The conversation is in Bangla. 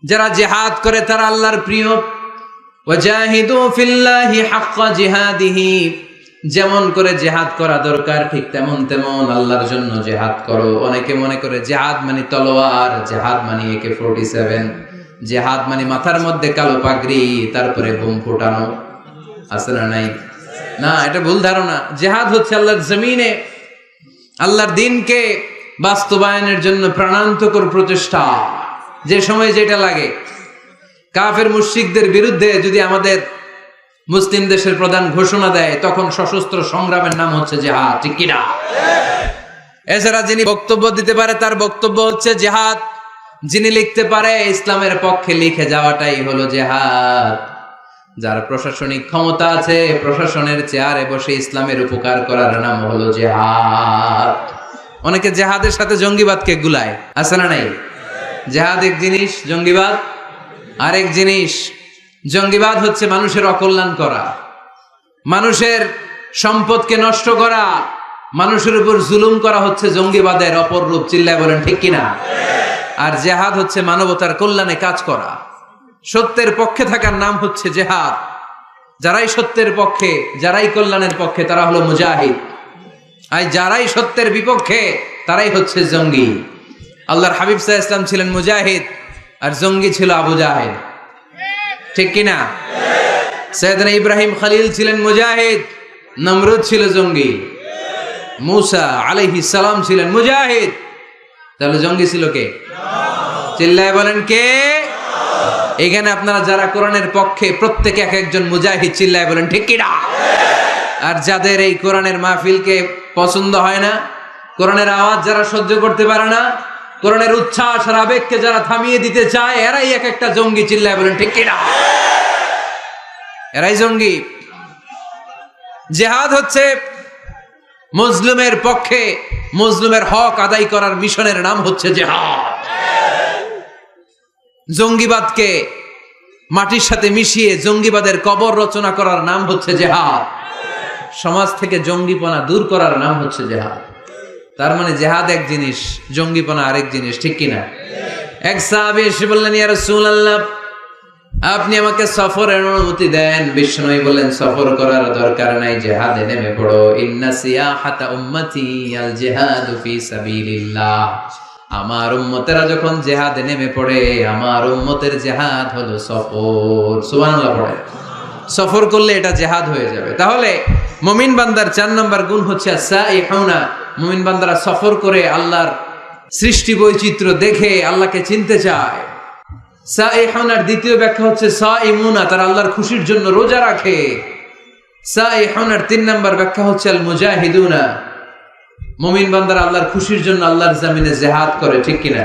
যারা জিহাদ করে তারা আল্লাহর প্রিয়। ওয়াজাহিদু ফিল্লাহি হাক্কা জিহাদিহি, যেমন করে জিহাদ করা দরকার ঠিক তেমন তেমন আল্লাহর জন্য জিহাদ করো। অনেকে মনে করে জিহাদ মানে তলোয়ার, জিহাদ মানে AK-47, জিহাদ মানে মাথার মধ্যে কালো পাগড়ি তারপরে বোম ফুটানো। আছে না নাই? না, এটা ভুল ধারণা। জিহাদ হচ্ছে আল্লাহর জমিনে আল্লাহর দ্বীনকে বাস্তবায়নের জন্য প্রাণান্তকর প্রচেষ্টা, যে সময় যেটা লাগে। কাফের মুশরিকদের বিরুদ্ধে যদি আমাদের মুসলিম দেশের প্রধান ঘোষণা দেয়, তখন সশস্ত্র সংগ্রামের নাম হচ্ছে জিহাদ, ঠিক কিনা? এছাড়া যিনি বক্তব্য দিতে পারে তার বক্তব্য হচ্ছে জিহাদ, যিনি লিখতে পারে ইসলামের পক্ষে লিখে যাওয়াটাই হলো জিহাদ। যার প্রশাসনিক ক্ষমতা আছে, প্রশাসনের চেয়ারে বসে ইসলামের উপকার করার নাম হলো জিহাদ। অনেকে জিহাদের সাথে জঙ্গিবাদকে গুলায়, আছে না নাই? জিহাদ এক জিনিস, জঙ্গিবাদ আরেক জিনিস। জঙ্গিবাদ হচ্ছে মানুষের অকল্যাণ করা, মানুষের সম্পদকে নষ্ট করা, মানুষের উপর জুলুম করা হচ্ছে জঙ্গিবাদের অপর রূপ। চিল্লায় বলেন ঠিক কিনা? আর জিহাদ হচ্ছে মানবতার কল্যাণে কাজ করা, সত্যের পক্ষে থাকার নাম হচ্ছে জিহাদ। যারাই সত্যের পক্ষে, যারাই কল্যাণের পক্ষে, তারা হলো মুজাহিদ। আর যারাই সত্যের বিপক্ষে, তারাই হচ্ছে জঙ্গি। আল্লাহর হাবিব সাল্লাল্লাহু আলাইহি ওয়াসাল্লাম ছিলেন মুজাহিদ, আর জঙ্গি ছিল আবু জাহেল, ঠিক কিনা? সাইয়েদনা ইব্রাহিম খলিল ছিলেন মুজাহিদ, নমরুদ ছিল জঙ্গি। মুসা আলাইহিস সালাম ছিলেন মুজাহিদ, তাহলে জঙ্গি ছিল কে? চিল্লায় বলেন কে? এখানে আপনারা যারা কোরআনের পক্ষে, প্রত্যেকে এক একজন মুজাহিদ। চিল্লায় বলেন ঠিক কিনা? আর যাদের এই কোরআনের মাহফিলকে পছন্দ হয় না, কোরআনের আওয়াজ যারা সহ্য করতে পারে না, কোরআনের উচ্ছ্বাস আর আবেগকে যারা থামিয়ে দিতে চায়, এরাই এক একটা জঙ্গি। চিল্লায় বলেন ঠিক কিনা? এরাই জঙ্গি। জিহাদ হচ্ছে মুসলিমের পক্ষে মুসলিমের হক আদায় করার মিশনের নাম হচ্ছে জিহাদ। জঙ্গিবাদকে মাটির সাথে মিশিয়ে জঙ্গিবাদের কবর রচনা করার নাম হচ্ছে জিহাদ। সমাজ থেকে জঙ্গিপনা দূর করার নাম হচ্ছে জিহাদ। তার মানে জিহাদ এক জিনিস, জঙ্গিপনা আরেক জিনিস, ঠিক কিনা? এক সাহাবী এসে বললেন, ইয়া রাসূলুল্লাহ, আপনি আমাকে সফরের অনুমতি দেন। বিষ্ণু বললেন, সফর করার দরকার নাই, জিহাদে নেমে পড়ো। ইন্না সিয়াহাতা উম্মতি আল জিহাদু ফি সাবিলিল্লাহ। আমার উম্মতেরা যখন জিহাদে নেমে পড়ে, আমার উম্মতের জিহাদ হলো সফর। সুবহানাল্লাহ পড়ে। সফর করলে এটা জিহাদ হয়ে যাবে। তাহলে মুমিন বান্দার 4 নম্বর গুণ হচ্ছে সাইহুনা। মুমিন বান্দারা সফর করে আল্লাহর সৃষ্টি বৈচিত্র্য দেখে আল্লাহকে চিনতে চায়। সাইহুনার দ্বিতীয় ব্যাখ্যা হচ্ছে সাইমুনা, তারা আল্লাহর খুশির জন্য রোজা রাখে। সাইহুনার 3 নম্বর ব্যাখ্যা হচ্ছে আল মুজাহিদুনা। মুমিন বান্দারা আল্লাহর খুশির জন্য আল্লাহর জমিনে জিহাদ করে, ঠিক কিনা?